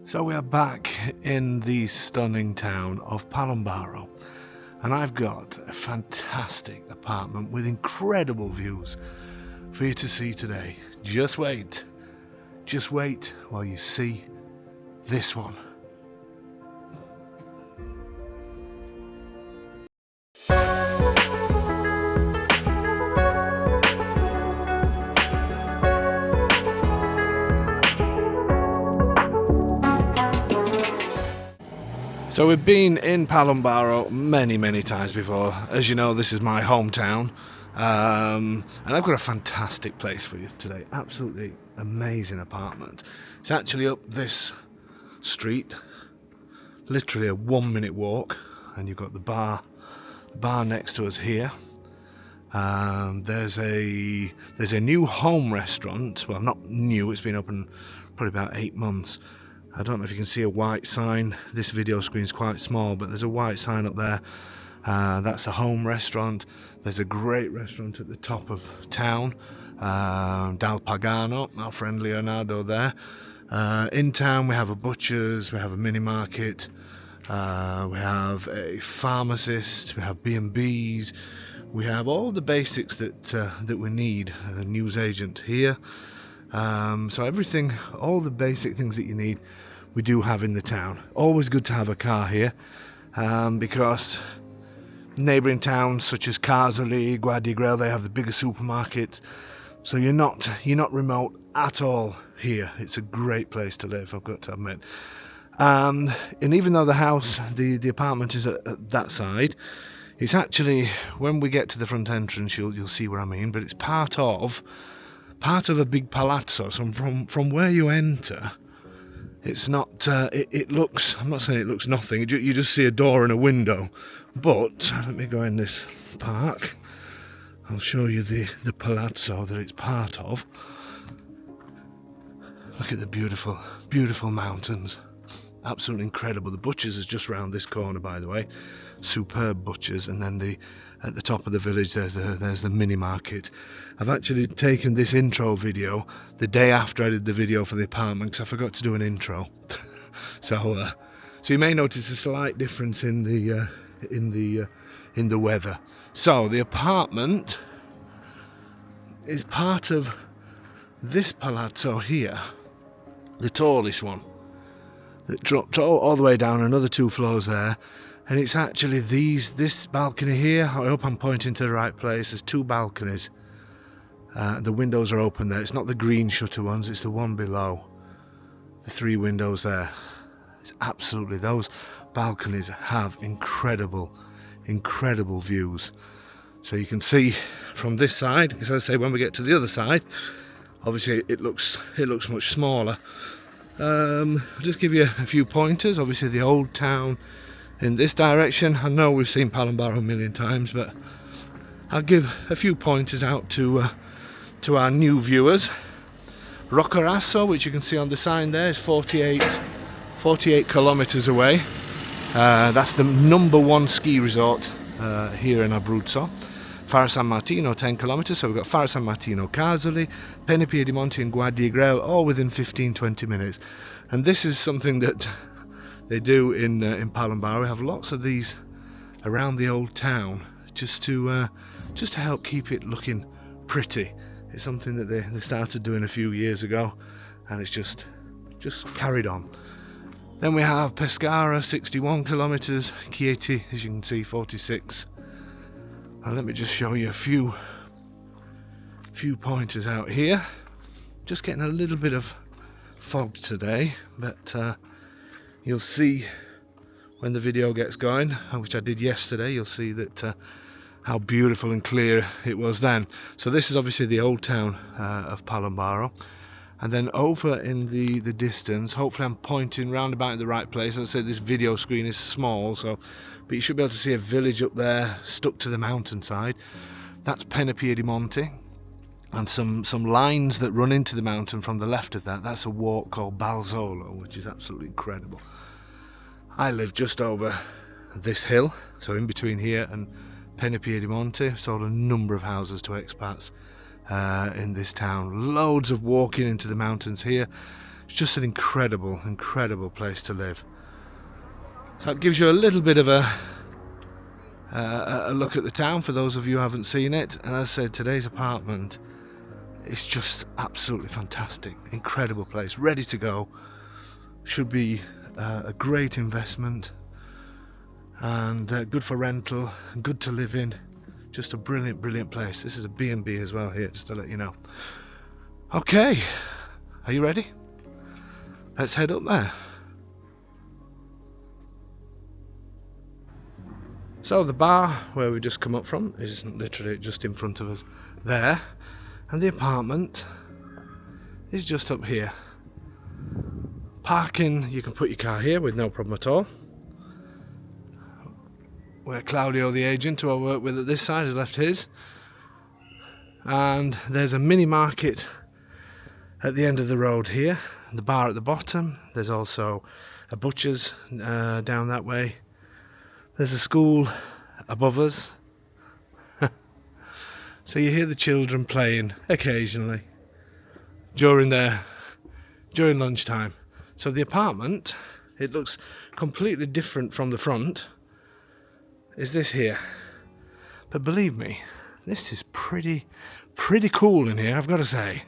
So we are back in the stunning town of Palumbaro, and I've got a fantastic apartment with incredible views for you to see today. Just wait while you see this one. So we've been in Palumbaro many times before. As you know, this is my hometown, and I've got a fantastic place for you today. Absolutely amazing apartment. It's actually up this street, literally a 1-minute walk, and you've got the bar next to us here. There's a new home restaurant. Well, not new, it's been open probably about 8 months. I don't know if you can see a white sign. This video screen is quite small, but there's a white sign up there. That's a home restaurant. There's a great restaurant at the top of town, Dal Pagano, our friend Leonardo there. In town we have a butcher's, we have a mini market, we have a pharmacist, we have B&Bs, we have all the basics that we need. A newsagent here. So everything, all the basic things that you need, we do have in the town. Always good to have a car here, because neighbouring towns such as Casoli, Guardia, they have the bigger supermarkets. So you're not remote at all here. It's a great place to live, I've got to admit. And even though the house, the apartment is at that side, it's actually, when we get to the front entrance, you'll see what I mean. But it's part of a big palazzo. So from where you enter, it's not. It looks. I'm not saying it looks nothing. You just see a door and a window. But let me go in this park. I'll show you the palazzo that it's part of. Look at the beautiful mountains. Absolutely incredible. The butcher's is just round this corner, by the way. Superb butchers, and then at the top of the village there's the mini market. I've actually taken this intro video the day after I did the video for the apartment, because I forgot to do an intro. So you may notice a slight difference in the weather. So the apartment is part of this palazzo here, the tallest one, that drops all the way down, another 2 floors there. And it's actually this balcony here. I hope I'm pointing to the right place. There's 2 balconies. The windows are open there. It's not the green shutter ones, it's the one below. The 3 windows there. It's absolutely, those balconies have incredible views. So you can see from this side, because as I say, when we get to the other side, obviously it looks much smaller. I'll just give you a few pointers. Obviously the old town in this direction. I know we've seen Palumbaro a million times, but I'll give a few pointers out to our new viewers. Roccaraso, which you can see on the sign there, is 48 kilometers away. That's the #1 ski resort here in Abruzzo. Faro San Martino, 10 kilometers. So we've got Faro San Martino, Casoli, Piedimonte and Guardia, all within 15-20 minutes. And this is something that they do in Palumbaro. We have lots of these around the old town, just to help keep it looking pretty. It's something that they started doing a few years ago, and it's just carried on. Then we have Pescara, 61 kilometers, Chieti, as you can see, 46. And let me just show you a few pointers out here. Just getting a little bit of fog today, but you'll see when the video gets going, which I did yesterday, you'll see that how beautiful and clear it was then. So this is obviously the old town of Palumbaro. And then over in the distance, hopefully I'm pointing round about in the right place. As I said, this video screen is small, but you should be able to see a village up there stuck to the mountainside. That's Piedimonte. And some lines that run into the mountain from the left of that. That's a walk called Balzolo, which is absolutely incredible. I live just over this hill, so in between here and Piedimonte. Sold a number of houses to expats in this town. Loads of walking into the mountains here. It's just an incredible, incredible place to live. So it gives you a little bit of a look at the town for those of you who haven't seen it. And as I said, today's apartment is just absolutely fantastic. Incredible place, ready to go. Should be a great investment and good for rental, good to live in. Just a brilliant, brilliant place. This is a B&B as well here, just to let you know. Okay, are you ready? Let's head up there. So the bar where we just come up from is literally just in front of us there, and the apartment is just up here. Parking, you can put your car here with no problem at all. Where Claudio, the agent who I work with at this side, has left his. And there's a mini market at the end of the road here, the bar at the bottom. There's also a butcher's down that way. There's a school above us. So you hear the children playing occasionally during lunchtime. So the apartment, it looks completely different from the front, is this here. But believe me, this is pretty cool in here, I've got to say.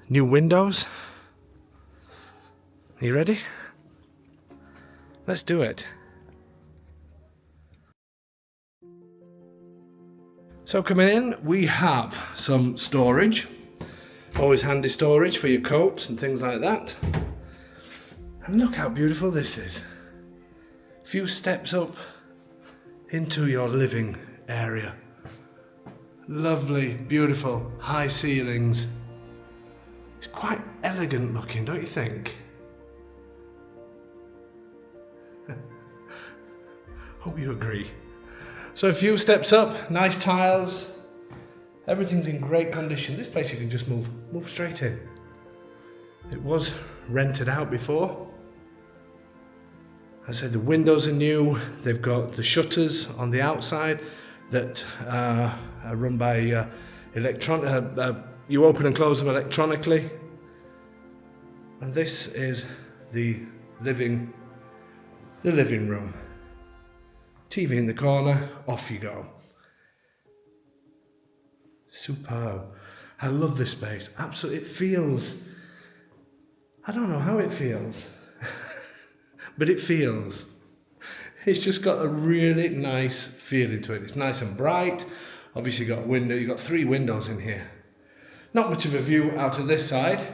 New windows. Are you ready? Let's do it. So coming in, we have some storage. Always handy storage for your coats and things like that. And look how beautiful this is. A few steps up into your living area. Lovely, beautiful, high ceilings. It's quite elegant looking, don't you think? Hope you agree. So a few steps up, nice tiles. Everything's in great condition. This place you can just move straight in. It was rented out before. I said the windows are new. They've got the shutters on the outside that are run by you open and close them electronically. And this is the living room. TV in the corner, off you go. Superb. I love this space. Absolutely, it feels, I don't know how it feels, but it feels. It's just got a really nice feeling to it. It's nice and bright. Obviously you've got a window, you've got 3 windows in here. Not much of a view out of this side,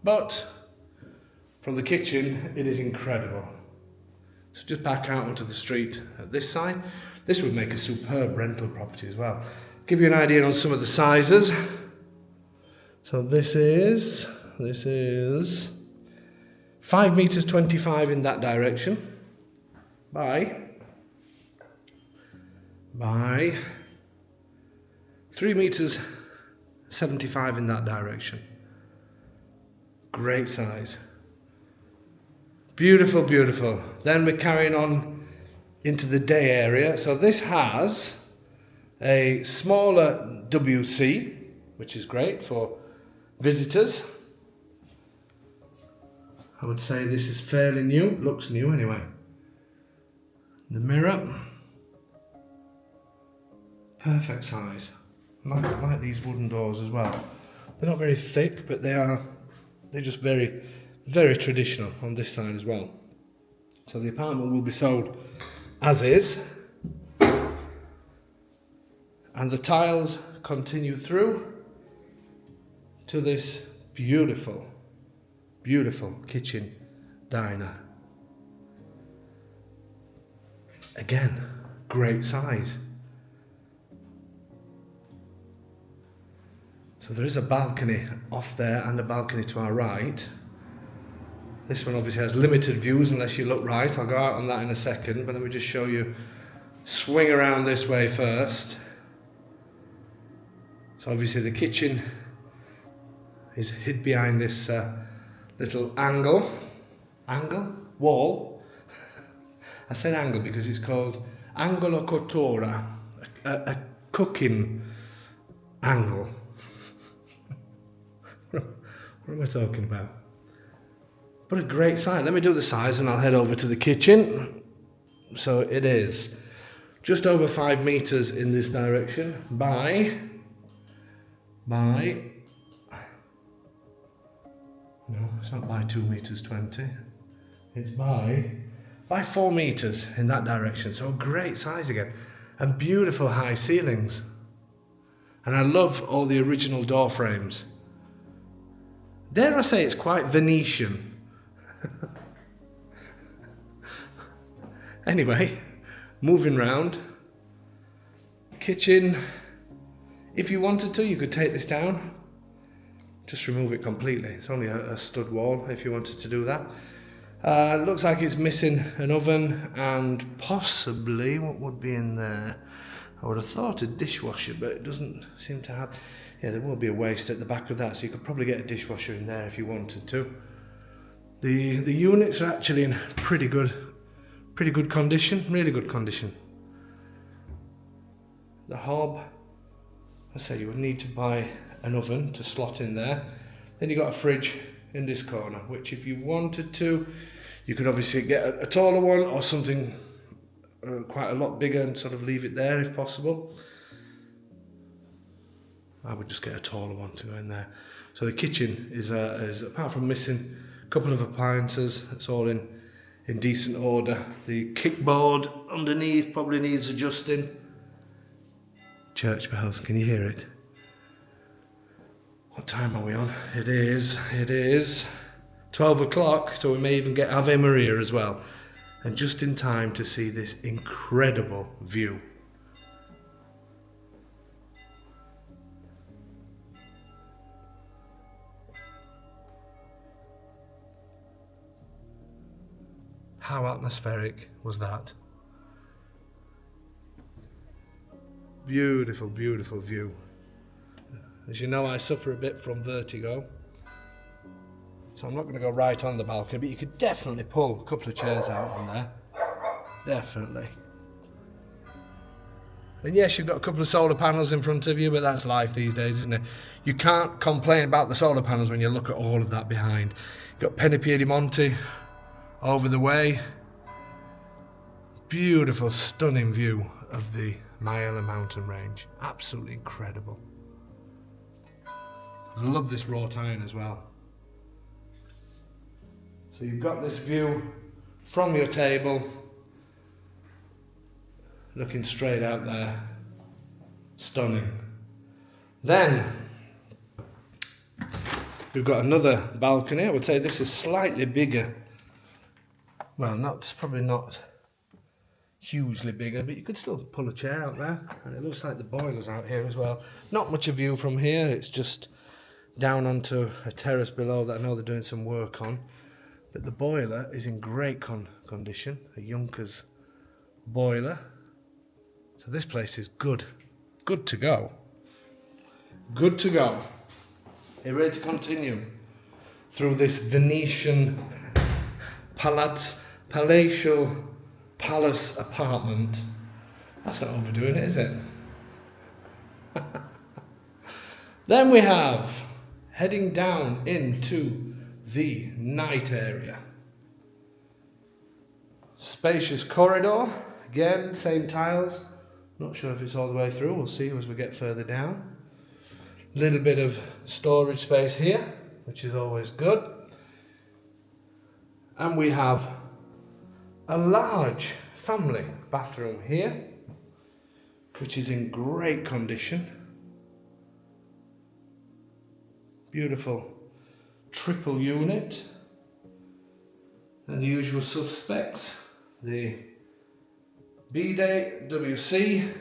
but from the kitchen it is incredible. So just back out onto the street at this side. This would make a superb rental property as well. Give you an idea on some of the sizes. So this is 5 meters 25 in that direction by 3 meters 75 in that direction. Great size. Beautiful, beautiful. Then we're carrying on into the day area. So this has a smaller WC, which is great for visitors. I would say this is fairly new, looks new anyway. The mirror, perfect size. I like these wooden doors as well. They're not very thick, but they're just very, very traditional on this side as well. So the apartment will be sold as is, and the tiles continue through to this beautiful, beautiful kitchen diner. Again, great size. So there is a balcony off there and a balcony to our right. This one obviously has limited views unless you look right. I'll go out on that in a second, but let me just show you. Swing around this way first. So obviously the kitchen is hid behind this little wall. I said angle because it's called angolo cottura, a cooking angle. What What am I talking about? But a great size. Let me do the size and I'll head over to the kitchen. So it is just over 5 meters in this direction by no, it's not by 2 meters 20. It's by 4 meters in that direction. So a great size again. And beautiful high ceilings. And I love all the original door frames. Dare I say it's quite Venetian. Anyway, moving round. Kitchen. If you wanted to, you could take this down. Just remove it completely. It's only a stud wall if you wanted to do that. Looks like it's missing an oven and possibly, what would be in there? I would have thought a dishwasher, but it doesn't seem to have. Yeah, there will be a waste at the back of that, so you could probably get a dishwasher in there if you wanted to. The units are actually in pretty good condition, really good condition. The hob, I say you would need to buy an oven to slot in there. Then you got a fridge in this corner, which if you wanted to, you could obviously get a taller one or something quite a lot bigger and sort of leave it there if possible. I would just get a taller one to go in there. So the kitchen is apart from missing a couple of appliances, it's all in decent order. The kickboard underneath probably needs adjusting. Church bells, can you hear it? What time are we on? It is 12 o'clock, so we may even get Ave Maria as well. And just in time to see this incredible view. How atmospheric was that? Beautiful, beautiful view. As you know, I suffer a bit from vertigo, so I'm not going to go right on the balcony, but you could definitely pull a couple of chairs out on there. Definitely. And yes, you've got a couple of solar panels in front of you, but that's life these days, isn't it? You can't complain about the solar panels when you look at all of that behind. You've got Penny Piedimonte over the way. Beautiful, stunning view of the Maiella mountain range. Absolutely incredible. I love this wrought iron as well. So you've got this view from your table, looking straight out there. Stunning. Then we've got another balcony. I would say this is slightly bigger. Well, probably not hugely bigger, but you could still pull a chair out there. And it looks like the boiler's out here as well. Not much a view from here. It's just down onto a terrace below that I know they're doing some work on. But the boiler is in great condition. A Junkers boiler. So this place is good. Good to go. Good to go. Are you ready to continue through this Venetian palatial palace apartment? That's not overdoing it, is it? Then we have heading down into the night area. Spacious corridor, again, same tiles. Not sure if it's all the way through, we'll see as we get further down. Little bit of storage space here, which is always good. And we have a large family bathroom here, which is in great condition. Beautiful triple unit. And the usual suspects, the bidet, WC,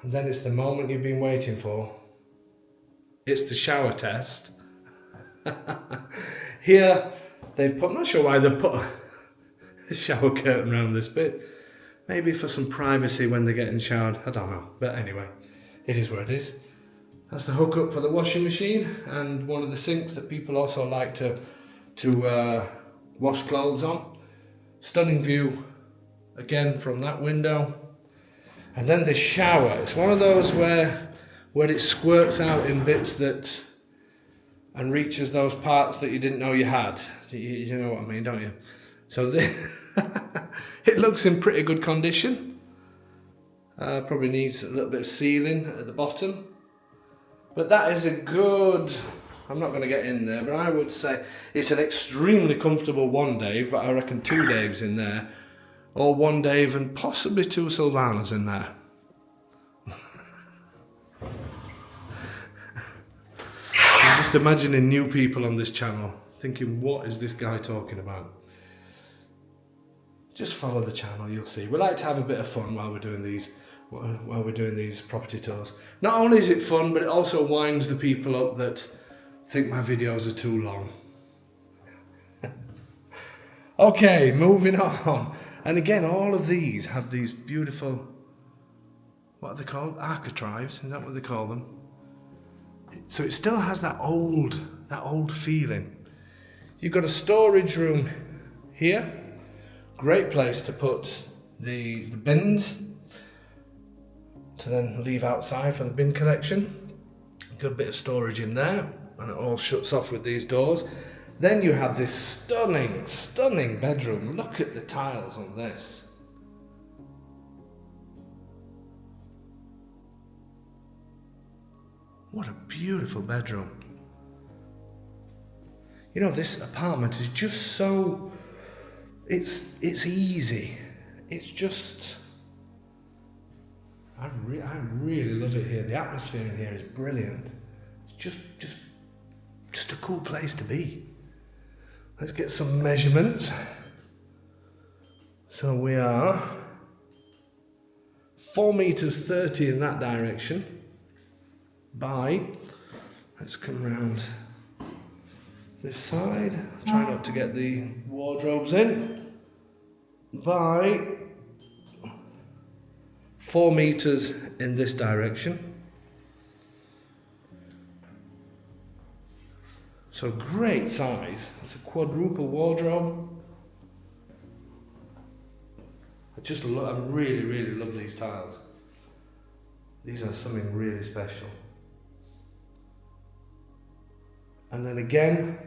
and then it's the moment you've been waiting for. It's the shower test. Here they've put, I'm not sure why they put a shower curtain around this bit. Maybe for some privacy when they're getting showered, I don't know. But anyway, it is what it is. That's the hookup for the washing machine and one of the sinks that people also like to wash clothes on. Stunning view again from that window. And then the shower. It's one of those where it squirts out in bits that and reaches those parts that you didn't know you had. You know what I mean, don't you? So it looks in pretty good condition. Probably needs a little bit of sealing at the bottom. But that is a good, I'm not going to get in there, but I would say it's an extremely comfortable 1 Dave, but I reckon 2 Daves in there. Or 1 Dave and possibly 2 Sylvanas in there. I'm just imagining new people on this channel thinking, what is this guy talking about? Just follow the channel, you'll see. We like to have a bit of fun while we're doing these property tours. Not only is it fun, but it also winds the people up that think my videos are too long. Okay, moving on. And again, all of these have these beautiful, what are they called? Architraves, is that what they call them? So it still has that old feeling. You've got a storage room here. Great place to put the bins to then leave outside for the bin collection. Good bit of storage in there, and it all shuts off with these doors. Then you have this stunning bedroom. Look at the tiles on this. What a beautiful bedroom. You know, this apartment is just so, it's easy. It's just, I really love it here. The atmosphere in here is brilliant. It's just a cool place to be. Let's get some measurements. So we are 4 meters 30 in that direction by, let's come round this side, try not to get the wardrobes in, by 4 meters in this direction. So great size. It's a quadruple wardrobe. I really love these tiles. These are something really special. And then again,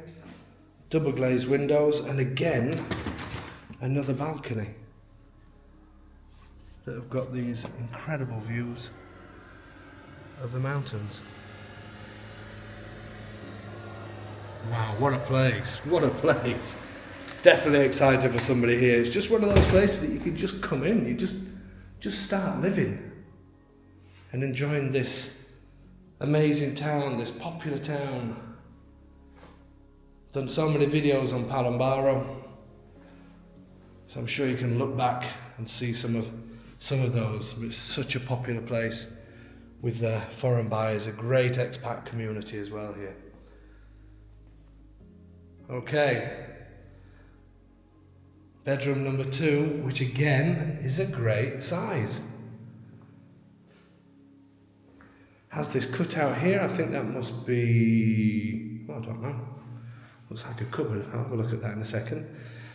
double glazed windows, and again, another balcony that have got these incredible views of the mountains. Wow, what a place, what a place. Definitely excited for somebody here. It's just one of those places that you can just come in, you just start living and enjoying this amazing town, this popular town. Done so many videos on Palombaro, so I'm sure you can look back and see some of those. It's such a popular place with foreign buyers, a great expat community as well here. Okay, bedroom number 2, which again is a great size. Has this cutout here. I think that must be, I don't know. Looks like a cupboard. I'll have a look at that in a second.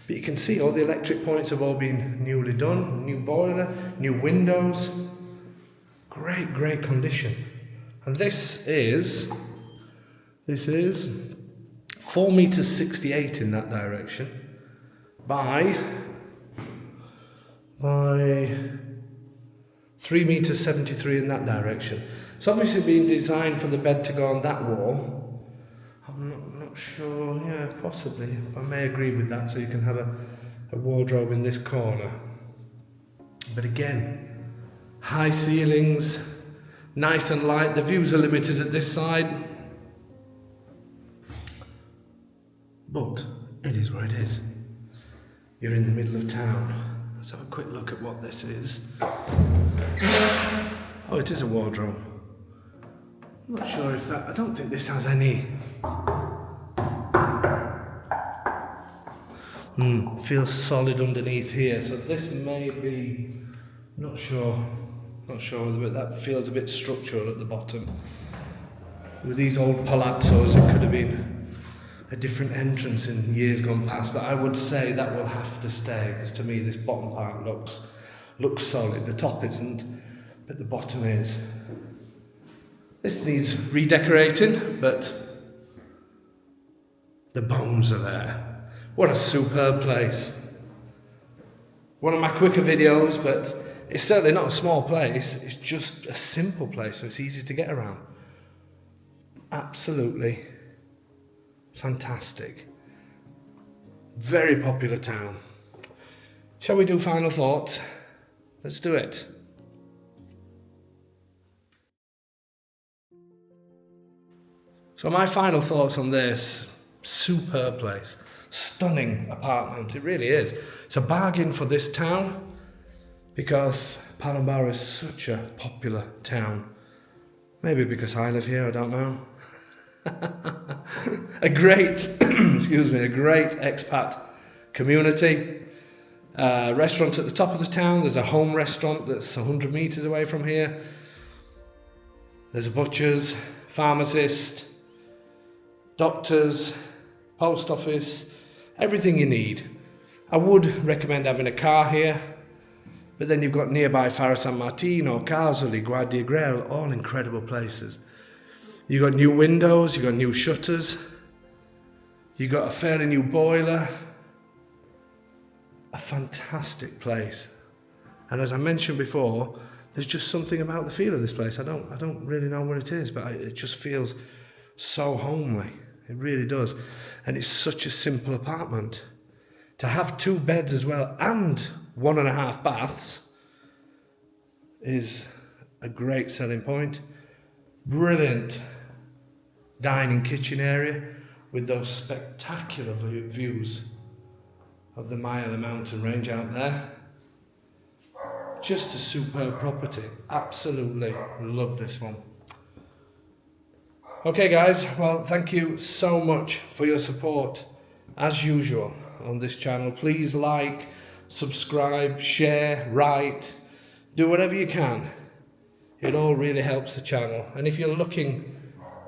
But you can see all the electric points have all been newly done. New boiler, new windows. Great condition. And this is 4 meters 68 in that direction by 3 meters 73 in that direction. It's obviously been designed for the bed to go on that wall. I'm not sure, yeah, possibly. I may agree with that, so you can have a wardrobe in this corner. But again, high ceilings, nice and light. The views are limited at this side. But it is where it is. You're in the middle of town. Let's have a quick look at what this is. Oh, it is a wardrobe. I'm not sure if that, I don't think this has any. Feels solid underneath here, so this may be, not sure whether that feels a bit structural at the bottom. With these old palazzos, it could have been a different entrance in years gone past, but I would say that will have to stay, because to me this bottom part looks solid. The top isn't, but the bottom is. This needs redecorating, but The bones are there. What a superb place. One of my quicker videos, but it's certainly not a small place. It's just a simple place, so it's easy to get around. Absolutely fantastic. Very popular town. Shall we do final thoughts? Let's do it. So my final thoughts on this superb place, stunning apartment, it really is. It's a bargain for this town because Palumbaro is such a popular town. Maybe because I live here, I don't know. A great, a great expat community. Restaurant at the top of the town. There's a home restaurant that's 100 meters away from here. There's a butcher's, pharmacist, doctors, post office, everything you need. I would recommend having a car here, but then you've got nearby Faro San Martino, Casoli, Guardia Grel, all incredible places. You've got new windows, you've got new shutters, you've got a fairly new boiler. A fantastic place. And as I mentioned before, there's just something about the feel of this place. I don't really know what it is, but it just feels so homely. It really does. And it's such a simple apartment. To have 2 beds as well and 1.5 baths is a great selling point. Brilliant dining kitchen area with those spectacular views of the Mile mountain range out there. Just a superb property. Absolutely love this one. Okay guys, well thank you so much for your support as usual on this channel. Please like, subscribe, share, write, do whatever you can. It all really helps the channel. And if you're looking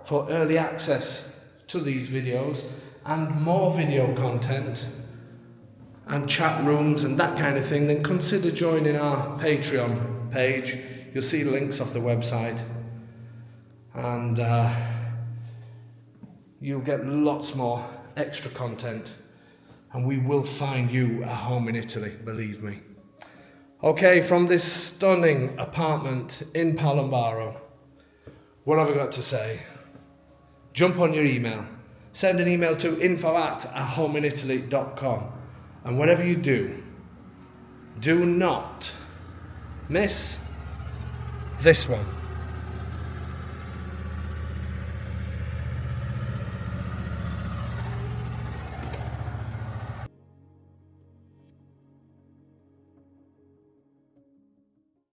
for early access to these videos and more video content and chat rooms and that kind of thing, then consider joining our Patreon page. You'll see links off the website, and you'll get lots more extra content, and we will find you a home in Italy, believe me. Okay, from this stunning apartment in Palombaro, what have I got to say? Jump on your email. Send an email to info@ahomeinitaly.com. And whatever you do, do not miss this one.